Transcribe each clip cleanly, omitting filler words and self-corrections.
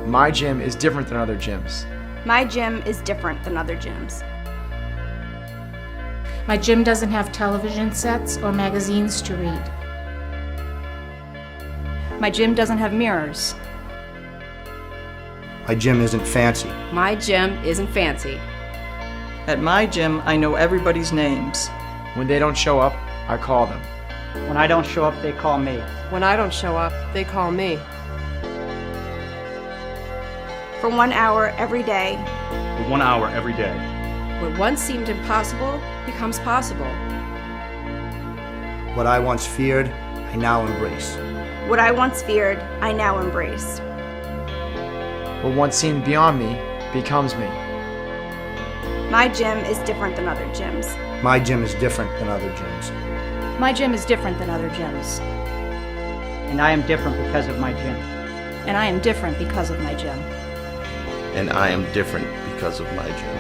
My gym is different than other gyms. My gym is different than other gyms. My gym doesn't have television sets or magazines to read. My gym doesn't have mirrors. My gym isn't fancy. My gym isn't fancy. At my gym, I know everybody's names. When they don't show up, I call them. When I don't show up, they call me. When I don't show up, they call me. For 1 hour every day. For 1 hour every day. What once seemed impossible becomes possible. What I once feared, I now embrace. What I once feared, I now embrace. What once seemed beyond me becomes me. My gym is different than other gyms. My gym is different than other gyms. My gym is different than other gyms. And I am different because of my gym. And I am different because of my gym. And I am different because of my gym.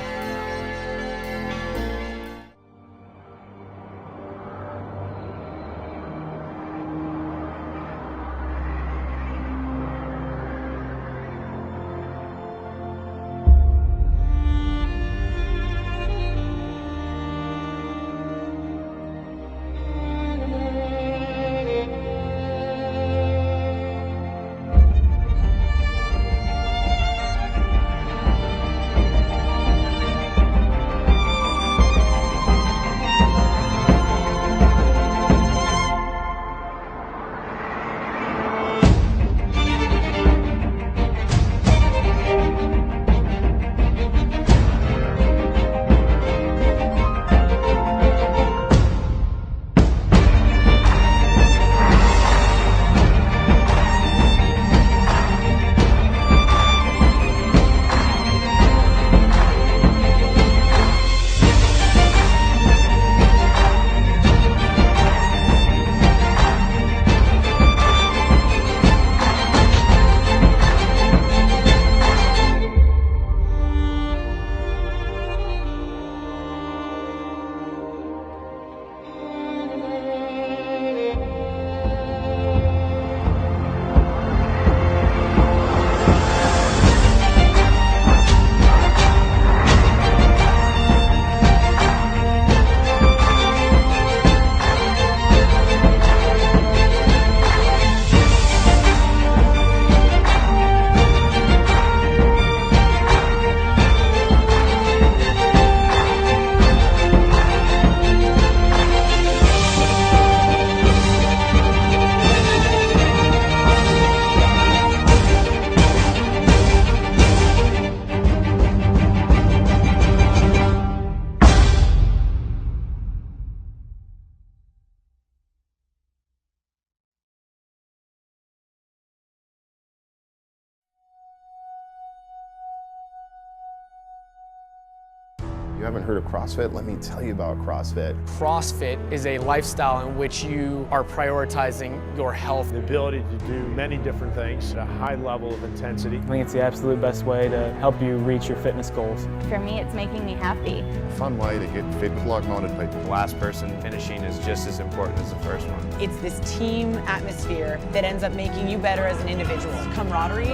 You haven't heard of CrossFit? Let me tell you about CrossFit. CrossFit is a lifestyle in which you are prioritizing your health. The ability to do many different things at a high level of intensity. I think it's the absolute best way to help you reach your fitness goals. For me, it's making me happy. A fun way to get fit with log-mounted pipe. The last person finishing is just as important as the first one. It's this team atmosphere that ends up making you better as an individual. Camaraderie,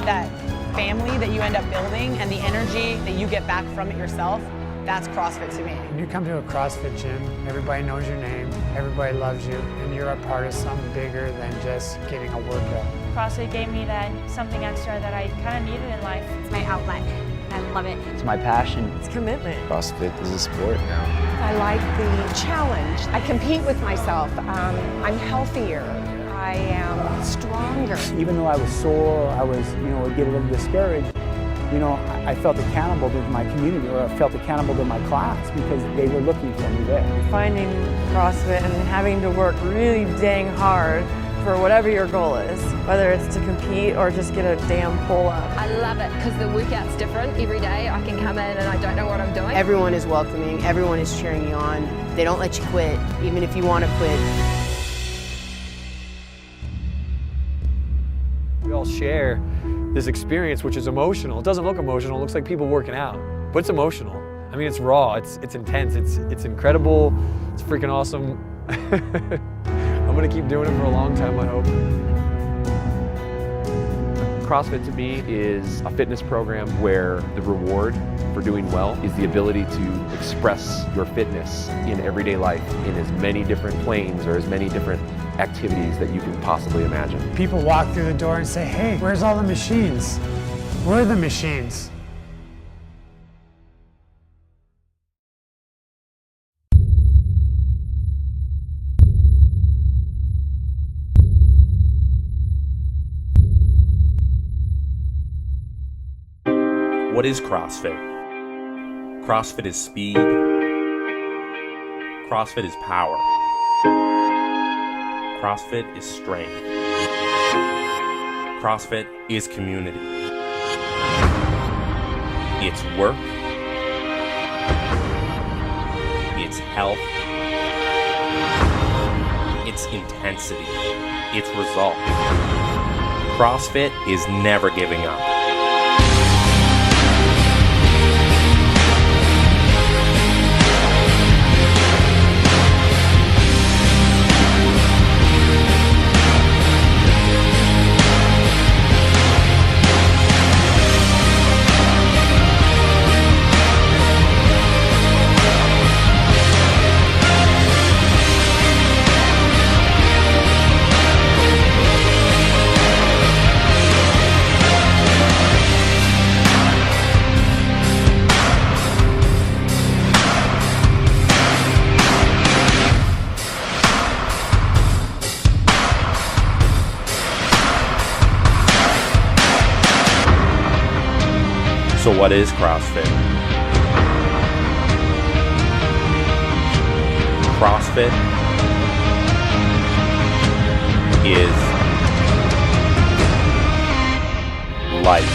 that family that you end up building, and the energy that you get back from it yourself. That's CrossFit to me. When you come to a CrossFit gym, everybody knows your name, everybody loves you, and you're a part of something bigger than just getting a workout. CrossFit gave me that something extra that I kind of needed in life. It's my outlet. I love it. It's my passion. It's commitment. CrossFit is a sport now. I like the challenge. I compete with myself. I'm healthier. I am stronger. Even though I was sore, I was, would get a little discouraged. I felt accountable to my community, or I felt accountable to my class because they were looking for me there. Finding CrossFit and having to work really dang hard for whatever your goal is, whether it's to compete or just get a damn pull-up. I love it because the workout's different every day. I can come in and I don't know what I'm doing. Everyone is welcoming, everyone is cheering you on. They don't let you quit, even if you want to quit. We all share this experience, which is emotional. It doesn't look emotional, it looks like people working out, but it's emotional. I mean, it's raw, it's intense, it's incredible, it's freaking awesome. I'm gonna keep doing it for a long time, I hope. CrossFit to me is a fitness program where the reward for doing well is the ability to express your fitness in everyday life in as many different planes or as many different activities that you can possibly imagine. People walk through the door and say, hey, where's all the machines? Where are the machines? What is CrossFit? CrossFit is speed. CrossFit is power. CrossFit is strength. CrossFit is community. It's work. It's health. It's intensity. It's results. CrossFit is never giving up. So what is CrossFit? CrossFit is life.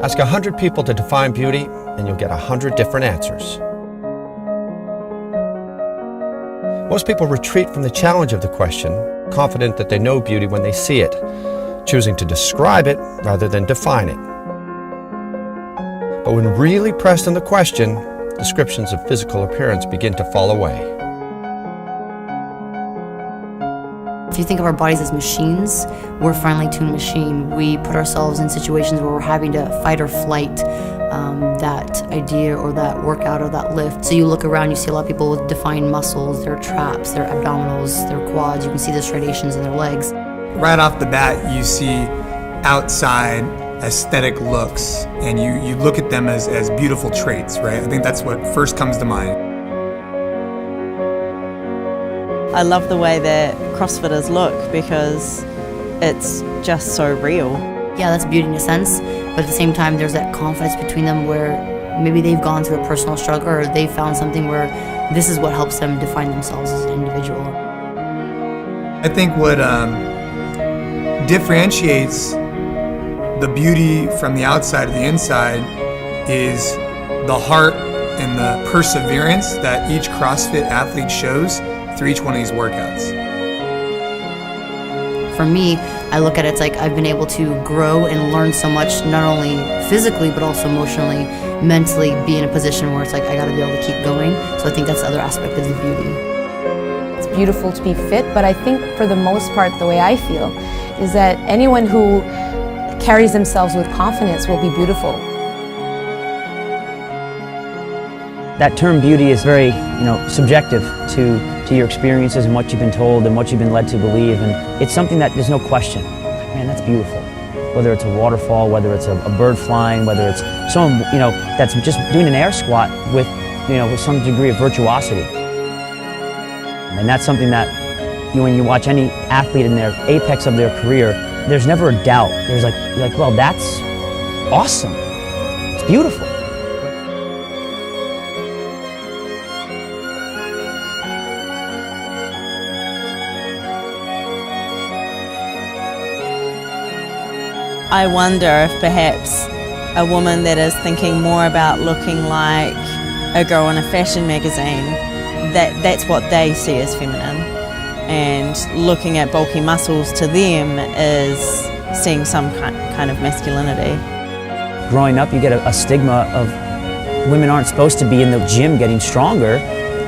Ask 100 people to define beauty, and you'll get 100 different answers. Most people retreat from the challenge of the question, confident that they know beauty when they see it, choosing to describe it rather than define it. But when really pressed on the question, descriptions of physical appearance begin to fall away. If you think of our bodies as machines, we're a finely tuned machine. We put ourselves in situations where we're having to fight or flight that idea or that workout or that lift. So you look around, you see a lot of people with defined muscles, their traps, their abdominals, their quads. You can see the striations in their legs. Right off the bat, you see outside aesthetic looks, and you look at them as beautiful traits, right? I think that's what first comes to mind. I love the way that CrossFitters look because it's just so real. Yeah, that's beauty in a sense, but at the same time there's that confidence between them where maybe they've gone through a personal struggle or they've found something where this is what helps them define themselves as an individual. I think what differentiates the beauty from the outside to the inside is the heart and the perseverance that each CrossFit athlete shows through each one of these workouts. For me, I look at it, it's like I've been able to grow and learn so much, not only physically, but also emotionally, mentally, be in a position where it's like I gotta be able to keep going. So I think that's the other aspect of the beauty. It's beautiful to be fit, but I think for the most part, the way I feel is that anyone who carries themselves with confidence will be beautiful. That term beauty is very, subjective to your experiences and what you've been told and what you've been led to believe, and it's something that there's no question. Man, that's beautiful. Whether it's a waterfall, whether it's a bird flying, whether it's someone, that's just doing an air squat with, with some degree of virtuosity. And that's something that, when you watch any athlete in their apex of their career, there's never a doubt. There's you're like, well, that's awesome. It's beautiful. I wonder if perhaps a woman that is thinking more about looking like a girl in a fashion magazine, that's what they see as feminine. And looking at bulky muscles to them is seeing some kind of masculinity. Growing up, you get a stigma of women aren't supposed to be in the gym getting stronger,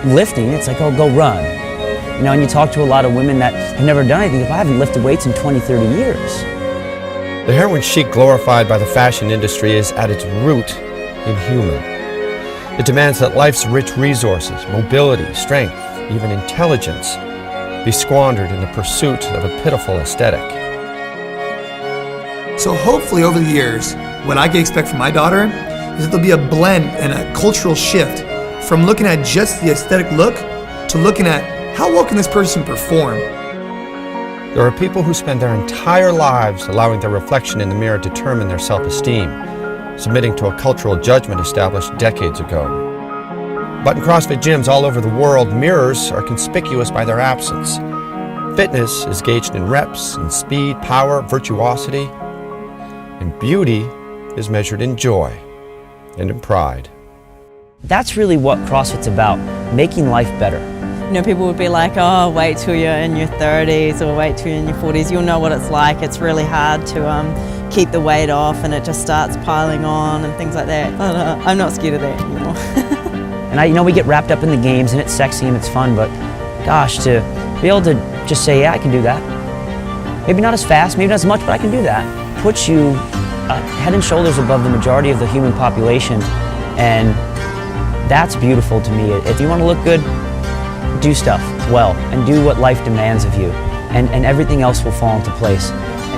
lifting. It's like, oh, go run. You know, and you talk to a lot of women that have never done anything. If I haven't lifted weights in 20, 30 years. The heroin chic glorified by the fashion industry is at its root inhuman. It demands that life's rich resources, mobility, strength, even intelligence, be squandered in the pursuit of a pitiful aesthetic. So hopefully over the years, what I can expect from my daughter is that there'll be a blend and a cultural shift from looking at just the aesthetic look to looking at how well can this person perform. There are people who spend their entire lives allowing their reflection in the mirror determine their self-esteem, submitting to a cultural judgment established decades ago. But in CrossFit gyms all over the world, mirrors are conspicuous by their absence. Fitness is gauged in reps, in speed, power, virtuosity, and beauty is measured in joy and in pride. That's really what CrossFit's about, making life better. You know, people would be like, oh, wait till you're in your 30s or wait till you're in your 40s. You'll know what it's like. It's really hard to keep the weight off and it just starts piling on and things like that. But I'm not scared of that anymore. And you know, we get wrapped up in the games and it's sexy and it's fun, but gosh, to be able to just say, yeah, I can do that. Maybe not as fast, maybe not as much, but I can do that. Puts you head and shoulders above the majority of the human population, and that's beautiful to me. If you want to look good, do stuff well and do what life demands of you, and everything else will fall into place.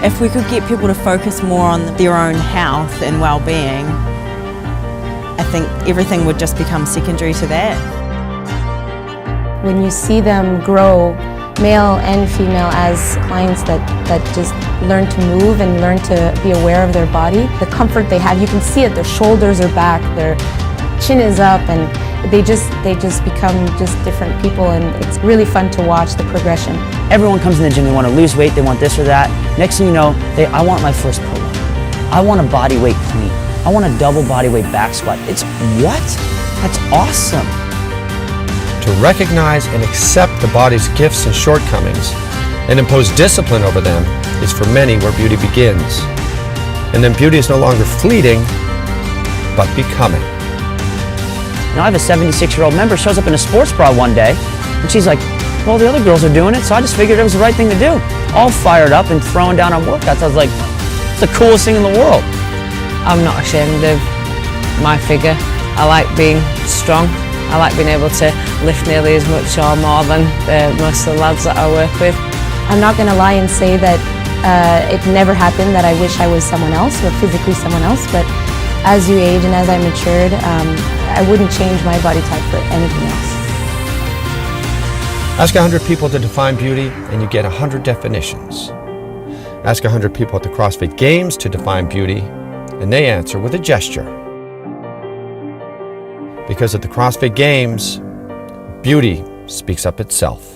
If we could get people to focus more on their own health and well-being, I think everything would just become secondary to that. When you see them grow, male and female, as clients that just learn to move and learn to be aware of their body, the comfort they have, you can see it, their shoulders are back, their chin is up, and they just become just different people, and it's really fun to watch the progression. Everyone comes in the gym, they want to lose weight, they want this or that. Next thing you know, I want my first pull-up. I want a body weight clean. I want a double body weight back squat. It's what? That's awesome. To recognize and accept the body's gifts and shortcomings and impose discipline over them is for many where beauty begins. And then beauty is no longer fleeting, but becoming. Now I have a 76-year-old member, shows up in a sports bra one day, and she's like, well, the other girls are doing it, so I just figured it was the right thing to do. All fired up and throwing down on workouts. I was like, it's the coolest thing in the world. I'm not ashamed of my figure. I like being strong. I like being able to lift nearly as much or more than most of the lads that I work with. I'm not going to lie and say that it never happened that I wish I was someone else or physically someone else, but as you age and as I matured, I wouldn't change my body type for anything else. Ask 100 people to define beauty and you get 100 definitions. Ask 100 people at the CrossFit Games to define beauty and they answer with a gesture. Because at the CrossFit Games, beauty speaks up itself.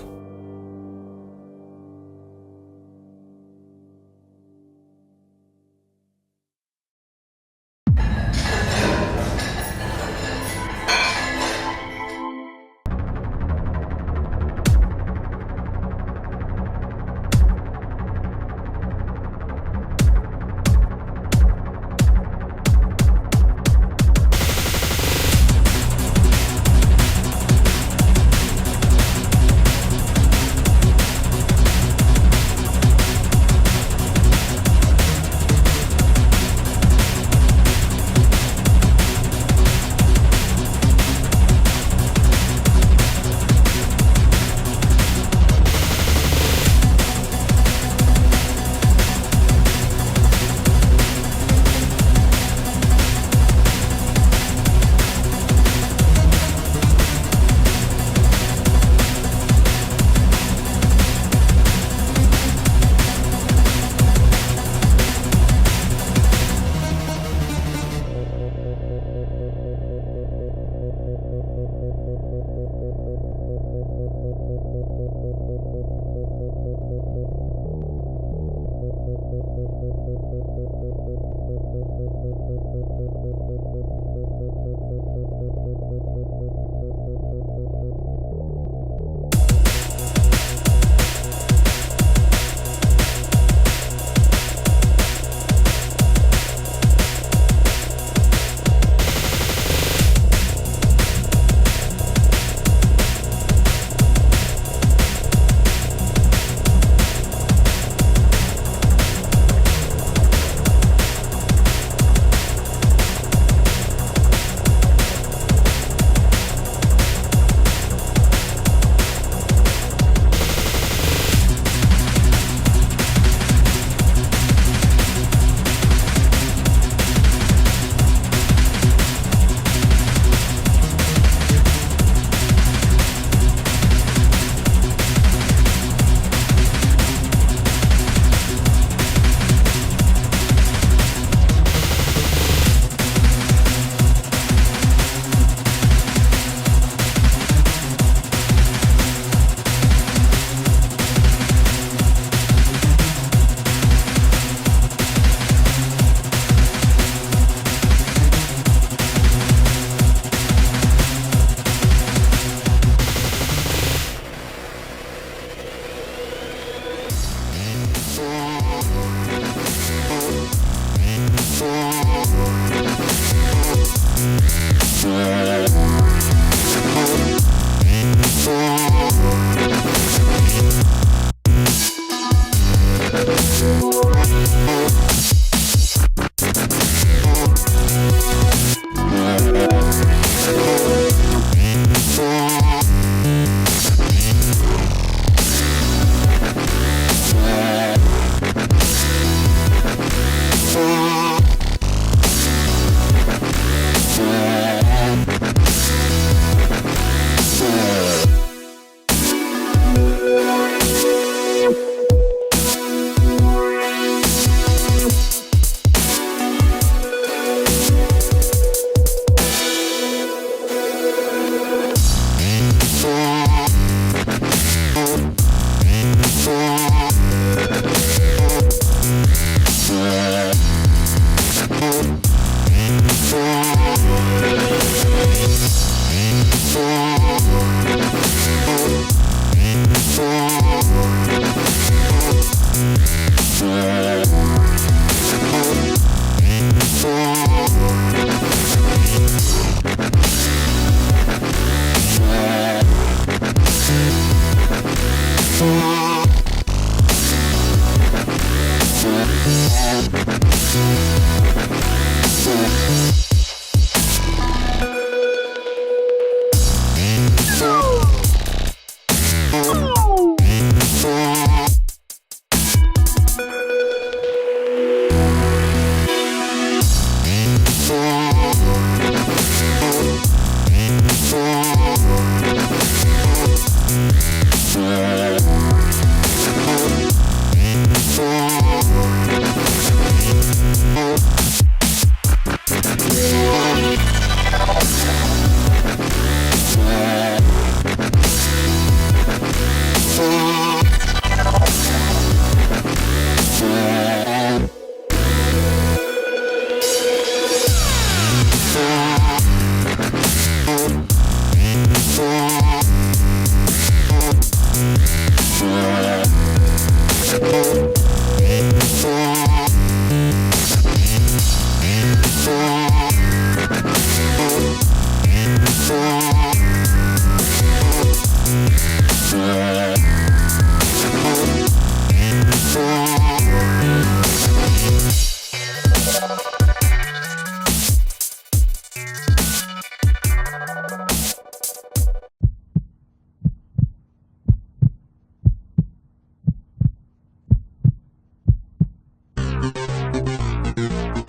CrossFit.